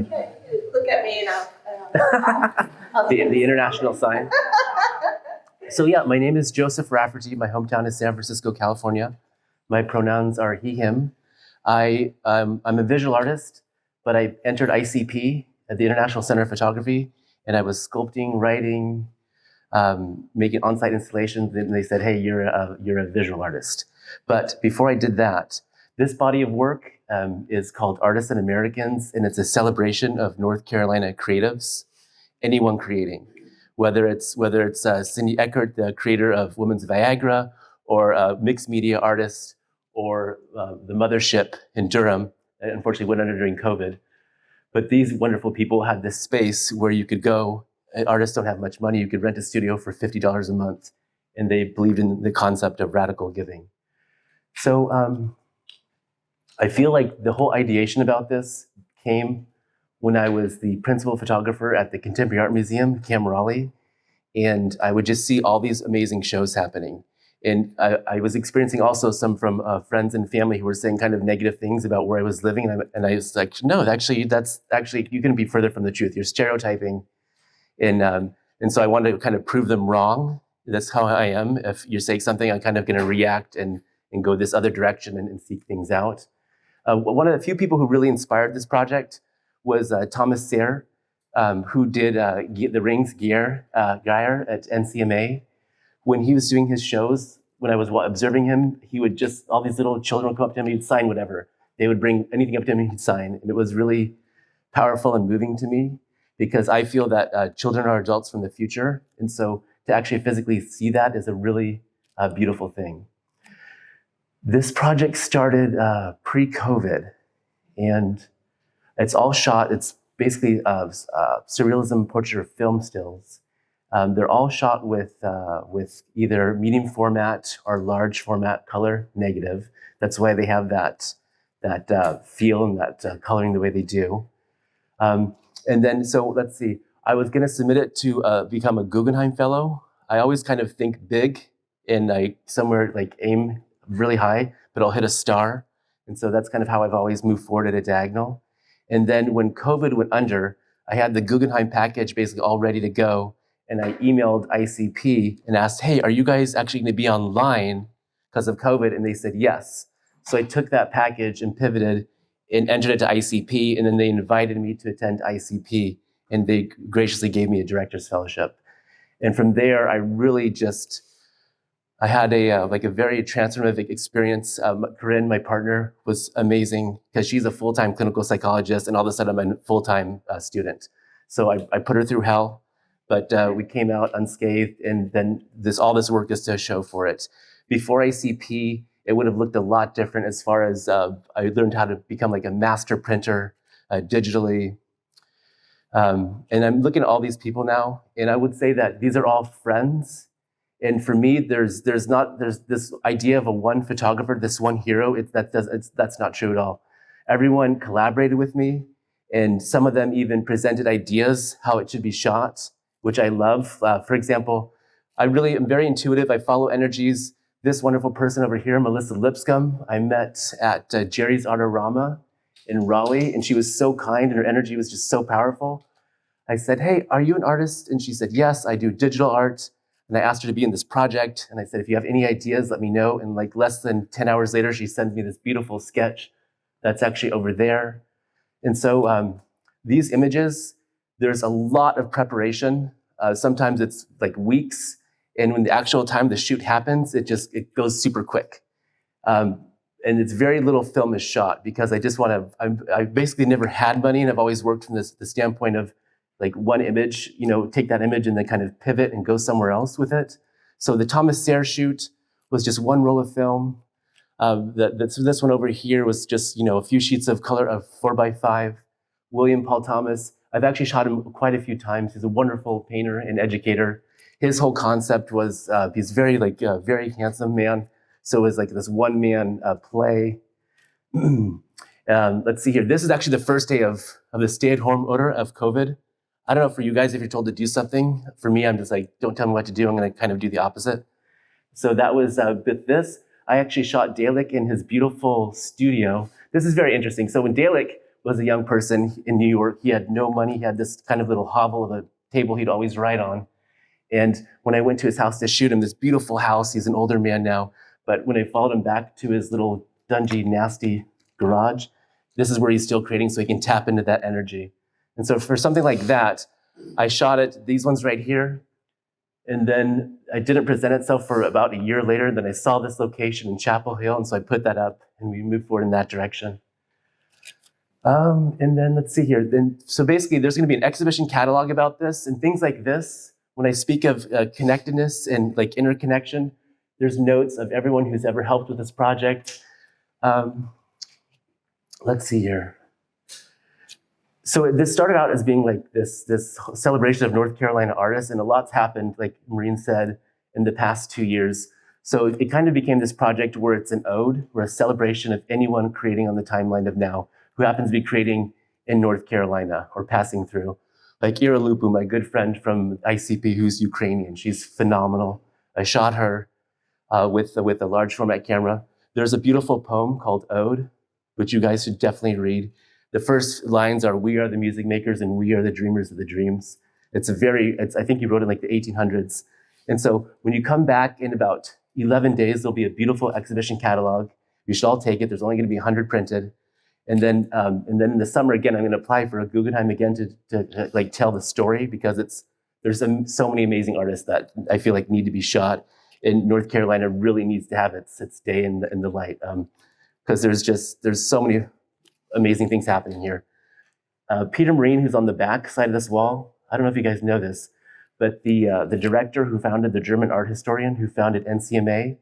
Okay, look at me now. The international sign. So yeah, my name is Joseph Rafferty. My hometown is San Francisco, California. My pronouns are he, him. I'm a visual artist, but I entered ICP at the International Center of Photography, and I was sculpting, writing, making on-site installations, and they said, hey, you're a visual artist. But before I did that, this body of work is called Artists and Americans, and it's a celebration of North Carolina creatives, anyone creating. Whether it's Cindy Eckert, the creator of Women's Viagra, or a mixed media artist, or the Mothership in Durham, that unfortunately went under during COVID. But these wonderful people had this space where you could go. Artists don't have much money. You could rent a studio for $50 a month, and they believed in the concept of radical giving. So I feel like the whole ideation about this came when I was the principal photographer at the Contemporary Art Museum, Cam Raleigh, and I would just see all these amazing shows happening. And I was experiencing also some from friends and family who were saying kind of negative things about where I was living. And I was like, no, actually, you couldn't be further from the truth. You're stereotyping. And so I wanted to kind of prove them wrong. That's how I am. If you're saying something, I'm kind of going to react and go this other direction and seek things out. One of the few people who really inspired this project was Thomas Sayre, who did the Rings Gear at NCMA. When he was doing his shows, when I was observing him, he would just, all these little children would come up to him, he'd sign whatever. They would bring anything up to him and he'd sign. And it was really powerful and moving to me because I feel that children are adults from the future. And so to actually physically see that is a really beautiful thing. This project started pre-COVID, and it's all shot, it's basically surrealism portrait film stills. They're all shot with either medium format or large format color negative. That's why they have that feel and that coloring the way they do. And then, so let's see, I was gonna submit it to become a Guggenheim Fellow. I always kind of think big and I somewhere like aim really high, but I'll hit a star. And so that's kind of how I've always moved forward at a diagonal. And then when COVID went under, I had the Guggenheim package basically all ready to go. And I emailed ICP and asked, hey, are you guys actually going to be online because of COVID? And they said yes. So I took that package and pivoted and entered it to ICP. And then they invited me to attend ICP. And they graciously gave me a director's fellowship. And from there, I really just, I had a very transformative experience. Corinne, my partner, was amazing because she's a full-time clinical psychologist. And all of a sudden, I'm a full-time student. So I put her through hell. But we came out unscathed, and then all this work is to show for it. Before ICP, it would have looked a lot different as far as I learned how to become like a master printer digitally. And I'm looking at all these people now, and I would say that these are all friends. And for me, there's this idea of a one photographer, this one hero. That's not true at all. Everyone collaborated with me, and some of them even presented ideas how it should be shot, which I love. For example, I really am very intuitive. I follow energies. This wonderful person over here, Melissa Lipscomb, I met at Jerry's Artorama in Raleigh, and she was so kind and her energy was just so powerful. I said, hey, are you an artist? And she said, yes, I do digital art. And I asked her to be in this project. And I said, if you have any ideas, let me know. And like less than 10 hours later, she sends me this beautiful sketch that's actually over there. And so these images, there's a lot of preparation. Sometimes it's like weeks. And when the actual time the shoot happens, it goes super quick. And it's very little film is shot because I just want to, I basically never had money, and I've always worked from the standpoint of like one image, take that image and then kind of pivot and go somewhere else with it. So the Thomas Sayre shoot was just one roll of film. This one over here was just, a few sheets of color of 4x5. William Paul Thomas, I've actually shot him quite a few times. He's a wonderful painter and educator. His whole concept was, he's very handsome man. So it was like this one man play. Let's see here. This is actually the first day of the stay-at-home order of COVID. I don't know for you guys if you're told to do something. For me, I'm just like, don't tell me what to do. I'm going to kind of do the opposite. So that was with this. I actually shot Dalek in his beautiful studio. This is very interesting. So when Dalek was a young person in New York. He had no money. He had this kind of little hovel of a table he'd always write on. And when I went to his house to shoot him, this beautiful house, he's an older man now, but when I followed him back to his little dungy, nasty garage, this is where he's still creating so he can tap into that energy. And so for something like that, I shot it, these ones right here, and then I didn't present itself for about a year later. Then I saw this location in Chapel Hill, and so I put that up, and we moved forward in that direction. And then let's see here. So basically, there's going to be an exhibition catalog about this, and things like this. When I speak of connectedness and like interconnection, there's notes of everyone who's ever helped with this project. Let's see here. So this started out as being like this celebration of North Carolina artists, and a lot's happened, like Maureen said, in the past 2 years. So it kind of became this project where it's an ode, or a celebration of anyone creating on the timeline of now, who happens to be creating in North Carolina or passing through. Like Ira Lupu, my good friend from ICP, who's Ukrainian. She's phenomenal. I shot her with a large format camera. There's a beautiful poem called Ode, which you guys should definitely read. The first lines are, "We are the music makers and we are the dreamers of the dreams." I think he wrote it in like the 1800s. And so when you come back in about 11 days, there'll be a beautiful exhibition catalog. You should all take it. There's only going to be 100 printed. And then in the summer, again, I'm going to apply for a Guggenheim again to like tell the story, because there's so many amazing artists that I feel like need to be shot. And North Carolina really needs to have its day in the light, because there's so many amazing things happening here. Peter Marine, who's on the back side of this wall, I don't know if you guys know this, but the director who founded, the German art historian who founded NCMA,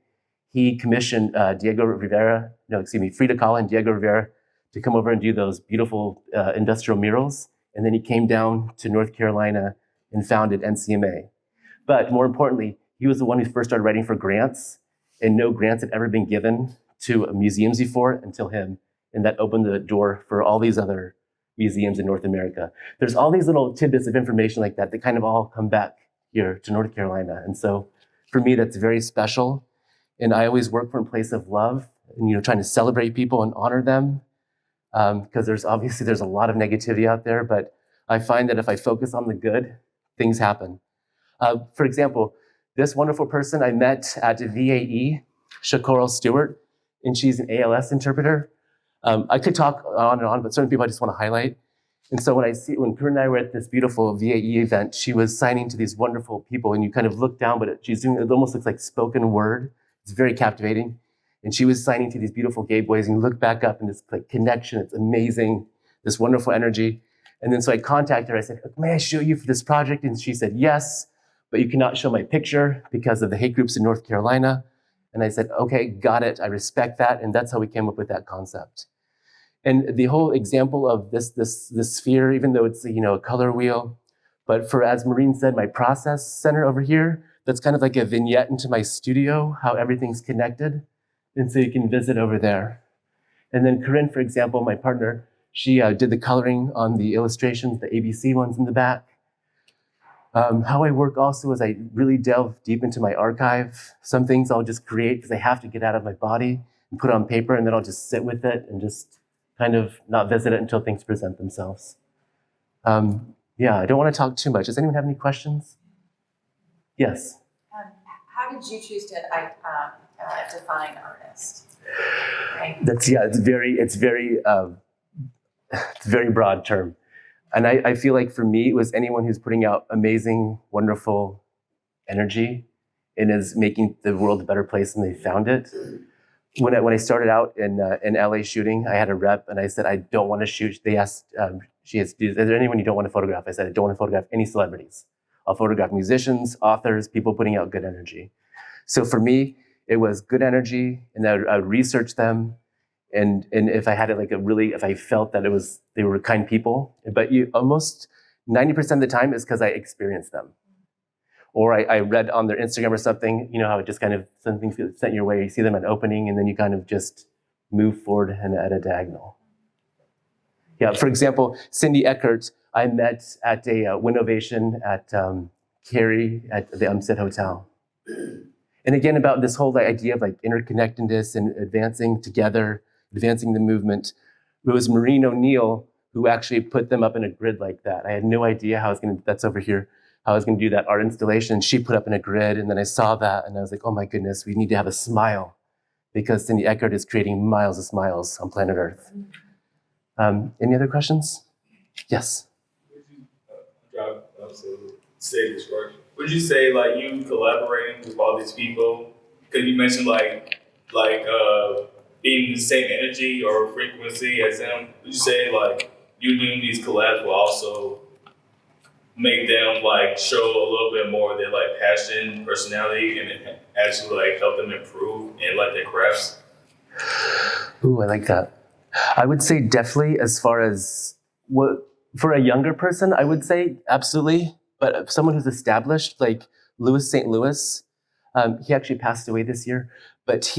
he commissioned Frida Kahlo and Diego Rivera to come over and do those beautiful industrial murals. And then he came down to North Carolina and founded NCMA. But more importantly, he was the one who first started writing for grants, and no grants had ever been given to museums before until him. And that opened the door for all these other museums in North America. There's all these little tidbits of information like that kind of all come back here to North Carolina. And so for me, that's very special. And I always work from a place of love and, trying to celebrate people and honor them. Because there's a lot of negativity out there, but I find that if I focus on the good, things happen. For example, this wonderful person I met at VAE, Shakoral Stewart, and she's an ALS interpreter. I could talk on and on, but certain people I just want to highlight. And so when Kurt and I were at this beautiful VAE event, she was signing to these wonderful people, and you kind of look down, but it almost looks like spoken word. It's very captivating. And she was signing to these beautiful gay boys, and you look back up and this like connection, it's amazing, this wonderful energy. And then so I contacted her, I said, "May I show you for this project?" And she said, "Yes, but you cannot show my picture because of the hate groups in North Carolina." And I said, "Okay, got it, I respect that." And that's how we came up with that concept. And the whole example of this sphere, even though it's a color wheel, but as Maureen said, my process center over here, that's kind of like a vignette into my studio, how everything's connected. And so you can visit over there. And then Corinne, for example, my partner, she did the coloring on the illustrations, the ABC ones in the back. How I work also is I really delve deep into my archive. Some things I'll just create because I have to get out of my body and put it on paper, and then I'll just sit with it and just kind of not visit it until things present themselves. I don't want to talk too much. Does anyone have any questions? Yes. How did you choose to define artist? Right? It's very broad term. And I feel like for me, it was anyone who's putting out amazing, wonderful energy and is making the world a better place than they found it. When I started out in LA shooting, I had a rep and I said, I don't want to shoot. They asked, is there anyone you don't want to photograph? I said, I don't want to photograph any celebrities. I'll photograph musicians, authors, people putting out good energy. So for me, it was good energy, and I would research them. And if I had it if I felt that they were kind people, but almost 90% of the time is because I experienced them. Or I read on their Instagram or something, how it just kind of, something sent your way, you see them at opening, and then you kind of just move forward and at a diagonal. Yeah, for example, Cindy Eckert, I met at a Winnovation at Cary at the Umstead Hotel. And again, about this whole idea of interconnectedness and advancing together, advancing the movement. It was Maureen O'Neill who actually put them up in a grid like that. I had no idea how I was going to, that's over here, how I was going to do that art installation. She put up in a grid, and then I saw that, and I was like, oh my goodness, we need to have a smile, because Cindy Eckert is creating miles of smiles on planet Earth. Any other questions? Yes. Stage structure. Would you say like you collaborating with all these people? Because you mentioned like being the same energy or frequency as them. Would you say like you doing these collabs will also make them like show a little bit more of their like passion, personality, and then actually like help them improve in like their crafts? Ooh, I like that. I would say definitely, as far as what for a younger person, I would say absolutely. But someone who's established, like Louis St. Louis, he actually passed away this year. But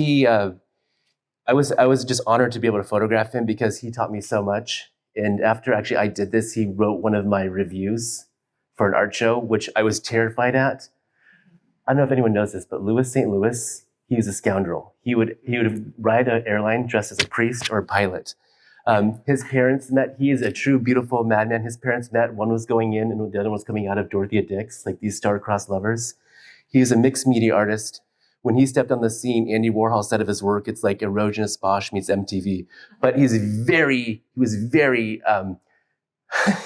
I was just honored to be able to photograph him because he taught me so much. And after actually I did this, he wrote one of my reviews for an art show, which I was terrified at. I don't know if anyone knows this, but Louis St. Louis, he was a scoundrel. He would ride an airline dressed as a priest or a pilot. His parents met. He is a true, beautiful madman. His parents met. One was going in, and the other one was coming out of Dorothea Dix, like these star-crossed lovers. He is a mixed media artist. When he stepped on the scene, Andy Warhol said of his work, it's like Erogenous Bosch meets MTV. But he was very,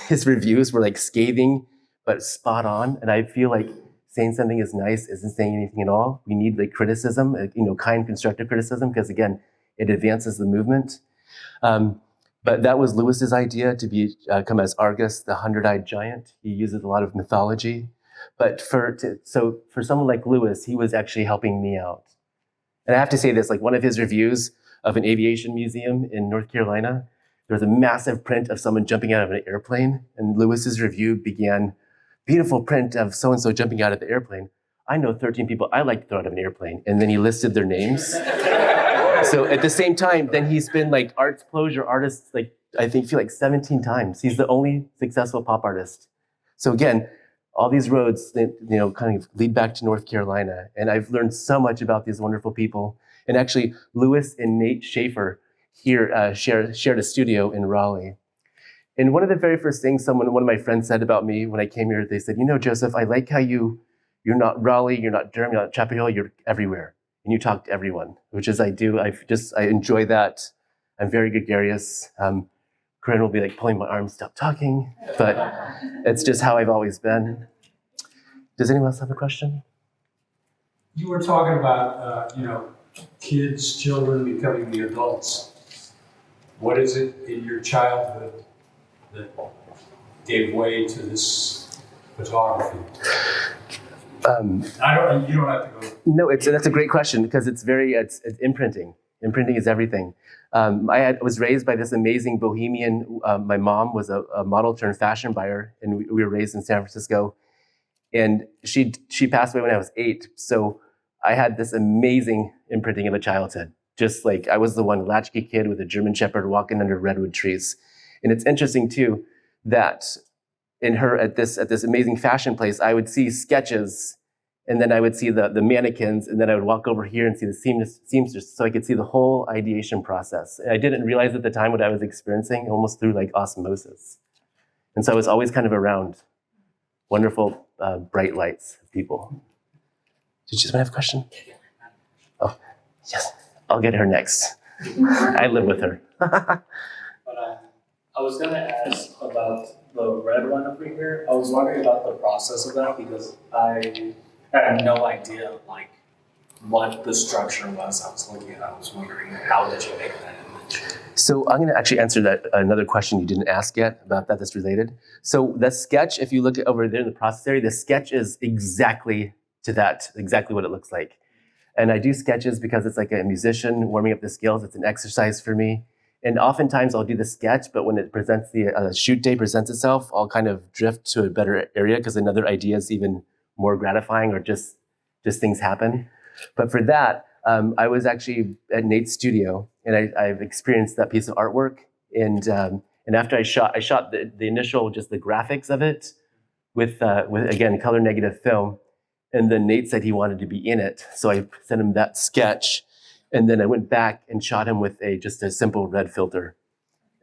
his reviews were like scathing, but spot on. And I feel like saying something is nice isn't saying anything at all. We need like criticism, kind, constructive criticism, because again, it advances the movement. But that was Lewis's idea to come as Argus, the 100-eyed giant. He uses a lot of mythology. But for someone like Lewis, he was actually helping me out. And I have to say this, like one of his reviews of an aviation museum in North Carolina, there was a massive print of someone jumping out of an airplane. And Lewis's review began, beautiful print of so-and-so jumping out of the airplane. I know 13 people I like to throw out of an airplane. And then he listed their names. So at the same time, then he's been like Arts Closure artists, like I feel like 17 times. He's the only successful pop artist. So again, all these roads, kind of lead back to North Carolina. And I've learned so much about these wonderful people. And actually, Lewis and Nate Schaefer here shared a studio in Raleigh. And one of the very first things one of my friends said about me when I came here, they said, Joseph, I like how you're not Raleigh, you're not Durham, you're not Chapel Hill, you're everywhere. And you talk to everyone, which is I do. I enjoy that. I'm very gregarious. Corinne will be like pulling my arm, stop talking, but it's just how I've always been. Does anyone else have a question? You were talking about, children becoming the adults. What is it in your childhood that gave way to this photography? You don't have to go. No, that's a great question because it's imprinting. Imprinting is everything. I was raised by this amazing bohemian. My mom was a model turned fashion buyer, and we were raised in San Francisco. And she passed away when I was 8. So I had this amazing imprinting of a childhood. Just like I was the one latchkey kid with a German Shepherd walking under redwood trees. And it's interesting too that at this amazing fashion place, I would see sketches, and then I would see the mannequins, and then I would walk over here and see the seamstress, so I could see the whole ideation process. And I didn't realize at the time what I was experiencing, almost through like osmosis. And so I was always kind of around wonderful, bright lights of people. Did you have a question? Oh, yes. I'll get her next. I live with her. But I was going to ask about the red one over here. I was wondering about the process of that because I had no idea like what the structure was. I was looking at. I was wondering how did you make that image? So I'm going to actually answer that another question you didn't ask yet about that's related. So the sketch, if you look at over there in the process area, the sketch is exactly what it looks like. And I do sketches because it's like a musician warming up the skills. It's an exercise for me. And oftentimes I'll do the sketch, but when it presents the shoot day presents itself, I'll kind of drift to a better area because another idea is even more gratifying, or just things happen. But for that, I was actually at Nate's studio, and I've experienced that piece of artwork. And after I shot the initial, just the graphics of it with again color negative film. And then Nate said he wanted to be in it, so I sent him that sketch. And then I went back and shot him with just a simple red filter.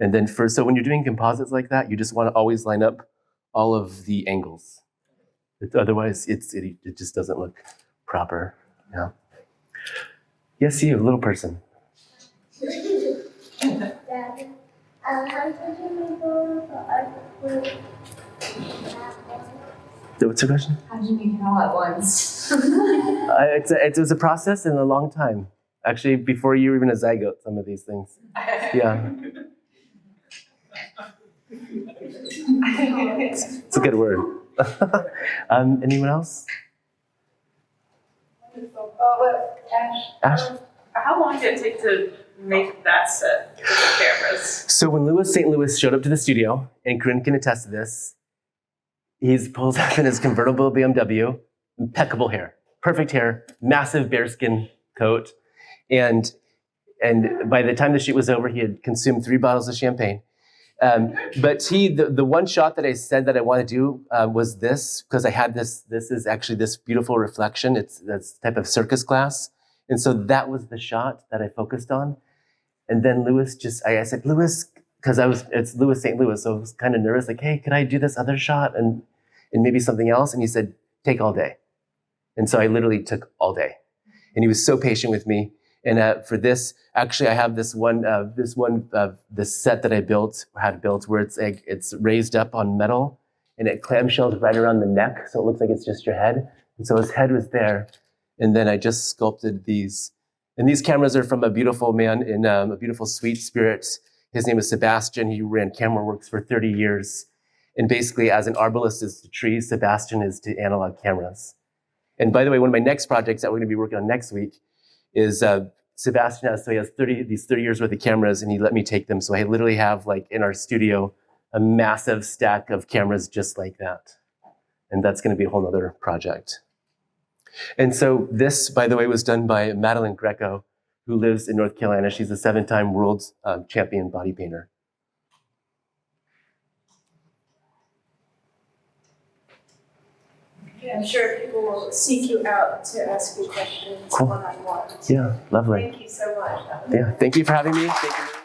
And then so when you're doing composites like that, you just want to always line up all of the angles. Otherwise, it just doesn't look proper. Yeah. Yes, you, little person. Daddy, how did you make all the art? What's your question? How did you make it all at once? It was a process and a long time. Actually, before you were even a zygote, some of these things. Yeah. It's a good word. Anyone else? Ash? How long did it take to make that set with the cameras? So when Louis St. Louis showed up to the studio, and Corinne can attest to this, he pulls up in his convertible BMW, impeccable hair, perfect hair, massive bearskin coat, and by the time the shoot was over, he had consumed 3 bottles of champagne. But the one shot that I said that I want to do was this, because I had this is actually this beautiful reflection. It's this type of circus glass. And so that was the shot that I focused on. And then Louis I said, Louis, because it's Louis St. Louis, so I was kind of nervous, like, hey, could I do this other shot and maybe something else? And he said, take all day. And so I literally took all day. And he was so patient with me. And for this, actually, I have this set that I had built where it's raised up on metal and it clamshells right around the neck, so it looks like it's just your head. And so his head was there, and then I just sculpted these. And these cameras are from a beautiful man in a beautiful sweet spirit. His name is Sebastian. He ran camera works for 30 years. And basically, as an arborist is to trees, Sebastian is to analog cameras. And by the way, one of my next projects that we're going to be working on next week is Sebastian has 30 years worth of cameras, and he let me take them. So I literally have, like, in our studio, a massive stack of cameras just like that. And that's going to be a whole other project. And so this, by the way, was done by Madeline Greco, who lives in North Carolina. She's a 7-time world champion body painter. I'm sure people will seek you out to ask you questions Cool. one-on-one. Yeah, lovely. Thank you so much. Yeah, thank you for having me. Thank you.